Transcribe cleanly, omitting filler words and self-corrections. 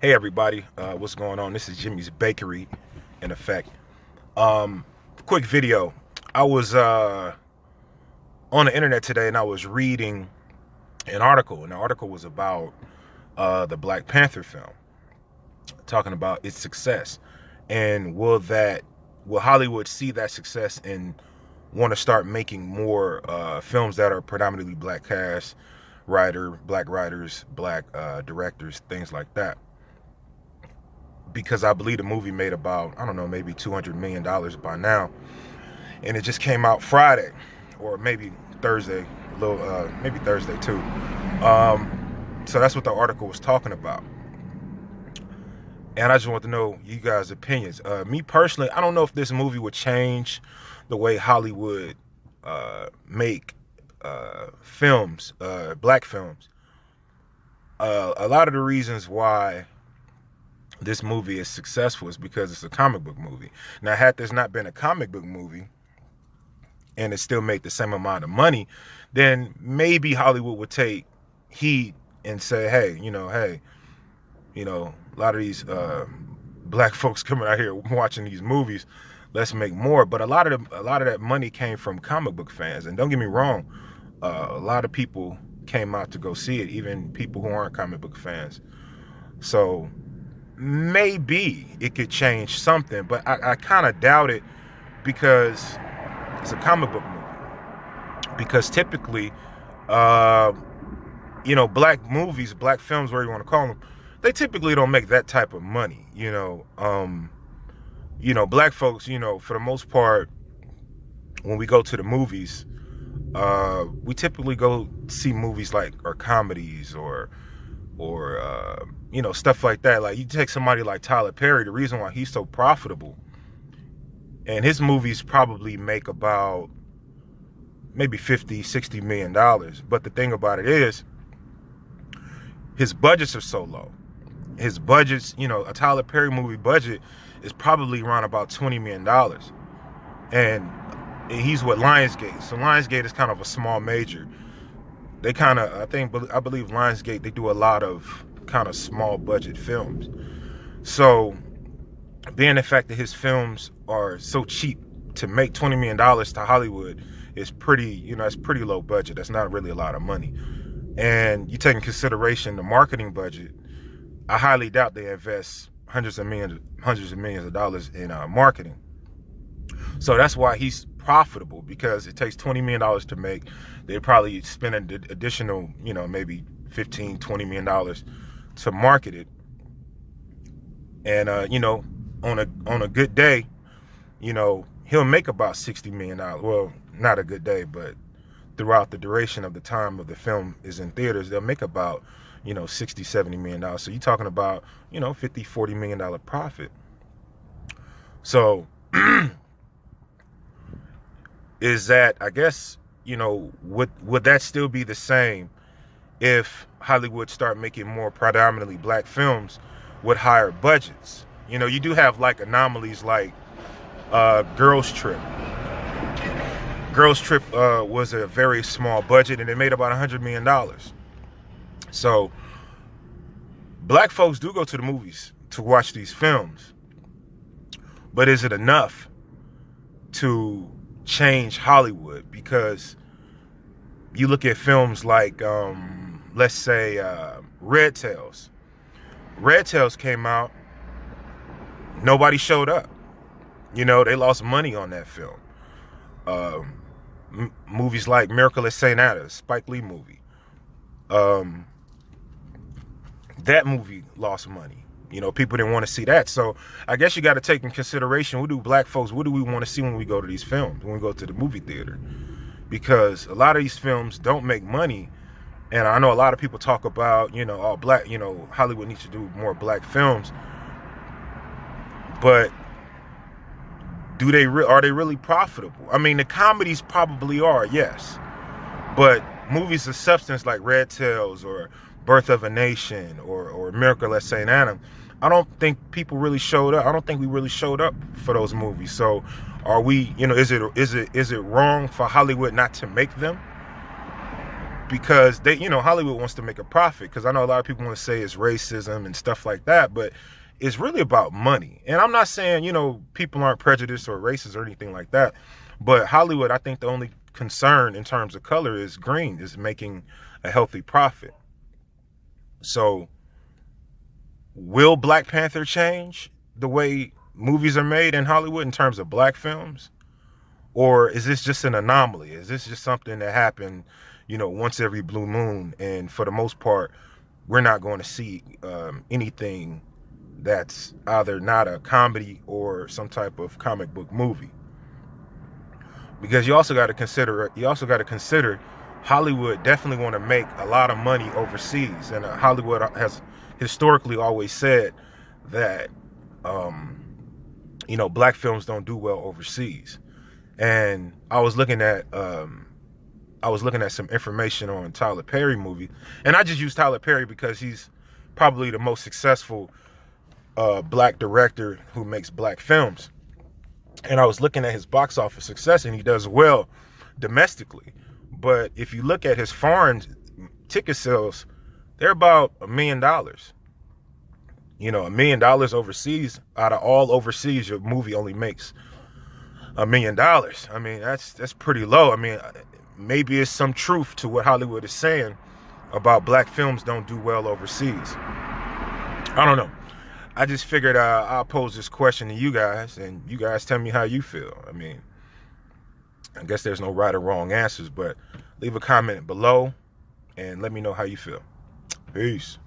Hey everybody, what's going on? This is Jimmy's Bakery, in effect. Um, Quick video. I was on the internet today and I was reading an article, and the article was about the Black Panther film, talking about its success, and will Hollywood see that success and want to start making more films that are predominantly black cast, black writers, black directors, things like that. Because I believe the movie made about, I don't know, maybe $200 million by now. And it just came out Friday, or maybe Thursday, maybe Thursday too. So that's what the article was talking about. And I just want to know you guys' opinions. Me personally, I don't know if this movie would change the way Hollywood make films, black films. A lot of the reasons why this movie is successful is because it's a comic book movie. Now, had this not been a comic book movie and it still made the same amount of money, then maybe Hollywood would take heed and say, hey, a lot of these black folks coming out here watching these movies, let's make more. But a lot of that money came from comic book fans. And don't get me wrong, a lot of people came out to go see it, even people who aren't comic book fans. So maybe it could change something, but I kind of doubt it, because it's a comic book movie. Because typically, black movies, black films, whatever you want to call them, they typically don't make that type of money. Black folks, for the most part, when we go to the movies, we typically go see movies or comedies or stuff like that. Like, you take somebody like Tyler Perry, the reason why he's so profitable, and his movies probably make about maybe $50-60 million. But the thing about it is, his budgets are so low. His budgets, a Tyler Perry movie budget is probably around about $20 million. And he's with Lionsgate. So Lionsgate is kind of a small major. They kind of, I believe Lionsgate, they do a lot of kind of small budget films. So being the fact that his films are so cheap, to make $20 million to Hollywood is pretty, it's pretty low budget. That's not really a lot of money. And you take in consideration the marketing budget, I highly doubt they invest hundreds of millions of dollars in marketing. So that's why he's profitable, because it takes $20 million to make. They probably spend an additional, maybe $15-20 million to market it. And on a good day, he'll make about $60 million. Well, not a good day, but throughout the duration of the time of the film is in theaters, they'll make about $60-70 million. So you're talking about $50-40 million profit. So is that, I guess, would that still be the same if Hollywood start making more predominantly black films with higher budgets? You do have like anomalies like Girls Trip. Girls Trip was a very small budget, and it made about $100 million. So black folks do go to the movies to watch these films, but is it enough to change Hollywood? Because you look at films like, let's say, Red Tails. Red Tails came out, nobody showed up. They lost money on that film. Movies like Miracle at St. Anna, Spike Lee movie. That movie lost money. People didn't want to see that. So I guess you got to take in consideration, what do we want to see when we go to these films, when we go to the movie theater? Because a lot of these films don't make money. And I know a lot of people talk about, all black, Hollywood needs to do more black films. But are they really profitable? I mean, the comedies probably are, yes. But movies of substance like Red Tails or Birth of a Nation or Miracle at St. Anna, I don't think people really showed up. I don't think we really showed up for those movies. So is it wrong for Hollywood not to make them? because they, Hollywood wants to make a profit. Because I know a lot of people want to say it's racism and stuff like that, but it's really about money. And I'm not saying, people aren't prejudiced or racist or anything like that. But Hollywood, I think the only concern in terms of color is green, is making a healthy profit. So will Black Panther change the way movies are made in Hollywood in terms of black films? Or is this just an anomaly? Is this just something that happened, once every blue moon? And for the most part, we're not going to see anything that's either not a comedy or some type of comic book movie. Because you also got to consider Hollywood definitely want to make a lot of money overseas. And Hollywood has historically always said that, black films don't do well overseas. And I was looking at some information on Tyler Perry movie, and I just use Tyler Perry because he's probably the most successful black director who makes black films. And I was looking at his box office success, and he does well domestically. But if you look at his foreign ticket sales, they're about $1 million. $1 million overseas. Out of all overseas, your movie only makes $1 million. I mean, that's pretty low. I mean, maybe it's some truth to what Hollywood is saying about black films don't do well overseas. I don't know. I just figured I'll pose this question to you guys, and you guys tell me how you feel. I mean, I guess there's no right or wrong answers, but leave a comment below and let me know how you feel. Peace.